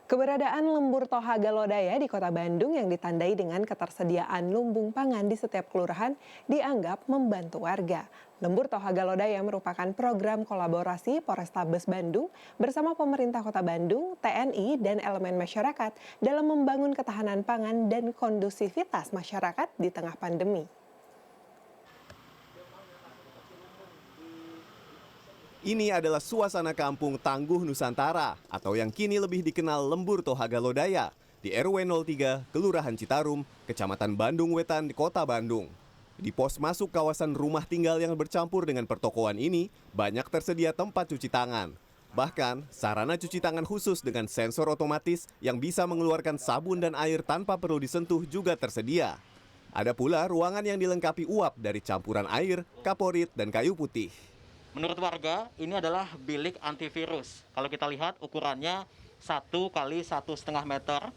Keberadaan lembur Tohaga Lodaya di Kota Bandung yang ditandai dengan ketersediaan lumbung pangan di setiap kelurahan dianggap membantu warga. Lembur Tohaga Lodaya merupakan program kolaborasi Polrestabes Bandung bersama pemerintah Kota Bandung, TNI, dan elemen masyarakat dalam membangun ketahanan pangan dan kondusivitas masyarakat di tengah pandemi. Ini adalah suasana kampung Tangguh Nusantara atau yang kini lebih dikenal Lembur Tohaga Lodaya di RW 03, Kelurahan Citarum, Kecamatan Bandung Wetan, di Kota Bandung. Di pos masuk kawasan rumah tinggal yang bercampur dengan pertokoan ini, banyak tersedia tempat cuci tangan. Bahkan, sarana cuci tangan khusus dengan sensor otomatis yang bisa mengeluarkan sabun dan air tanpa perlu disentuh juga tersedia. Ada pula ruangan yang dilengkapi uap dari campuran air, kaporit, dan kayu putih. Menurut warga, ini adalah bilik antivirus. Kalau kita lihat ukurannya 1 kali 1,5 meter.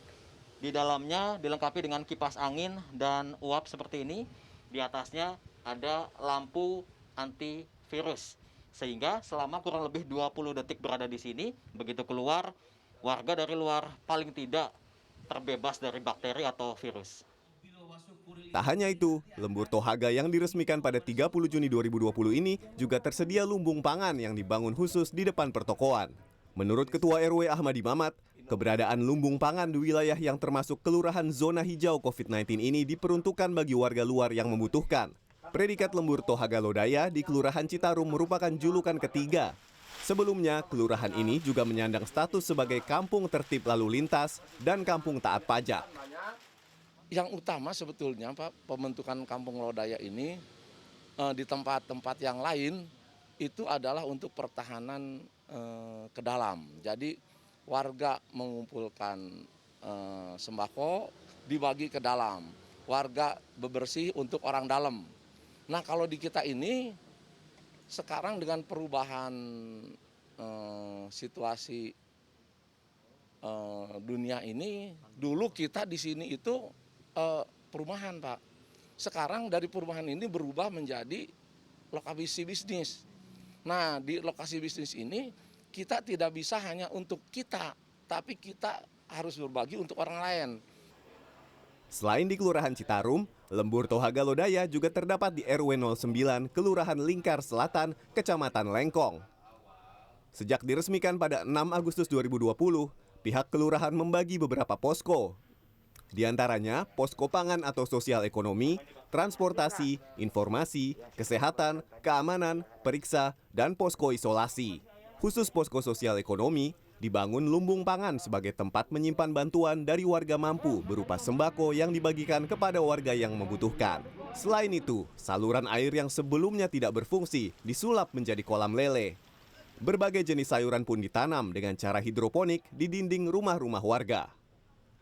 Di dalamnya dilengkapi dengan kipas angin dan uap seperti ini. Di atasnya ada lampu antivirus. Sehingga selama kurang lebih 20 detik berada di sini, begitu keluar, warga dari luar paling tidak terbebas dari bakteri atau virus. Tak hanya itu, Lembur Tohaga yang diresmikan pada 30 Juni 2020 ini juga tersedia lumbung pangan yang dibangun khusus di depan pertokoan. Menurut Ketua RW Ahmadi Mamat, keberadaan lumbung pangan di wilayah yang termasuk kelurahan zona hijau COVID-19 ini diperuntukkan bagi warga luar yang membutuhkan. Predikat Lembur Tohaga Lodaya di Kelurahan Citarum merupakan julukan ketiga. Sebelumnya, kelurahan ini juga menyandang status sebagai kampung tertib lalu lintas dan kampung taat pajak. Yang utama sebetulnya Pak, pembentukan Kampung Lodaya ini di tempat-tempat yang lain itu adalah untuk pertahanan ke dalam. Jadi warga mengumpulkan sembako dibagi ke dalam. Warga bebersih untuk orang dalam. Nah kalau di kita ini sekarang dengan perubahan situasi dunia ini, dulu kita di sini itu perumahan Pak. Sekarang dari perumahan ini berubah menjadi lokasi bisnis. Nah di lokasi bisnis ini kita tidak bisa hanya untuk kita, tapi kita harus berbagi untuk orang lain. Selain di Kelurahan Citarum, Lembur Tohaga Lodaya juga terdapat di RW 09, Kelurahan Lingkar Selatan, Kecamatan Lengkong. Sejak diresmikan pada 6 Agustus 2020, pihak kelurahan membagi beberapa posko. Di antaranya posko pangan atau sosial ekonomi, transportasi, informasi, kesehatan, keamanan, periksa, dan posko isolasi. Khusus posko sosial ekonomi, dibangun lumbung pangan sebagai tempat menyimpan bantuan dari warga mampu berupa sembako yang dibagikan kepada warga yang membutuhkan. Selain itu, saluran air yang sebelumnya tidak berfungsi disulap menjadi kolam lele. Berbagai jenis sayuran pun ditanam dengan cara hidroponik di dinding rumah-rumah warga.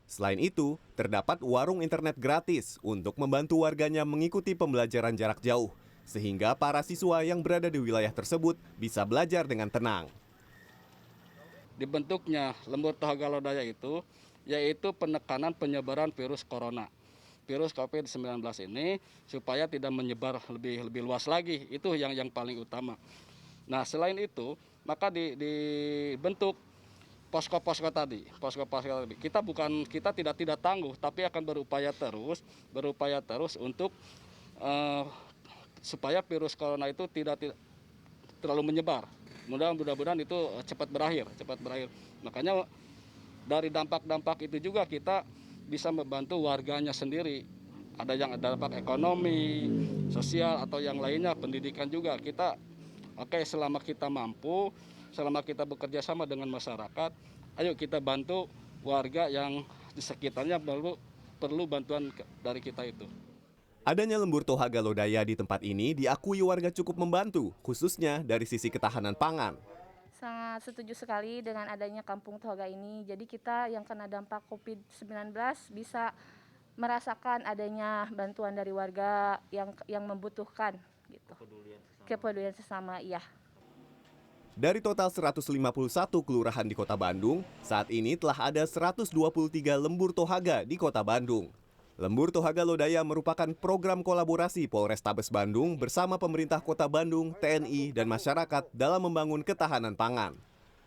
Selain itu, terdapat warung internet gratis untuk membantu warganya mengikuti pembelajaran jarak jauh, sehingga para siswa yang berada di wilayah tersebut bisa belajar dengan tenang. Dibentuknya Lembur Tohaga Lodaya itu, yaitu penekanan penyebaran virus corona. Virus COVID-19 ini supaya tidak menyebar lebih luas lagi, itu yang paling utama. Nah selain itu, maka dibentuk posko-posko tadi. Kita tidak tangguh, tapi akan berupaya terus untuk supaya virus corona itu tidak terlalu menyebar. Mudah-mudahan itu cepat berakhir. Makanya dari dampak-dampak itu juga kita bisa membantu warganya sendiri. Ada yang dampak ekonomi, sosial atau yang lainnya, pendidikan juga. Kita selama kita mampu, selama kita bekerja sama dengan masyarakat, ayo kita bantu warga yang di sekitarnya perlu bantuan dari kita itu. Adanya Lembur Tohaga Lodaya di tempat ini diakui warga cukup membantu, khususnya dari sisi ketahanan pangan. Sangat setuju sekali dengan adanya Kampung Tohaga ini. Jadi kita yang kena dampak COVID-19 bisa merasakan adanya bantuan dari warga yang membutuhkan gitu. Kepedulian sesama, iya. Dari total 151 kelurahan di Kota Bandung, saat ini telah ada 123 Lembur Tohaga di Kota Bandung. Lembur Tohaga Lodaya merupakan program kolaborasi Polrestabes Bandung bersama pemerintah Kota Bandung, TNI, dan masyarakat dalam membangun ketahanan pangan.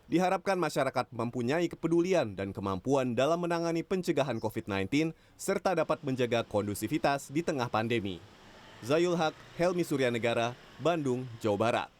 Diharapkan masyarakat mempunyai kepedulian dan kemampuan dalam menangani pencegahan COVID-19 serta dapat menjaga kondusivitas di tengah pandemi. Zayul Haq, Helmi Suryanegara, Bandung, Jawa Barat.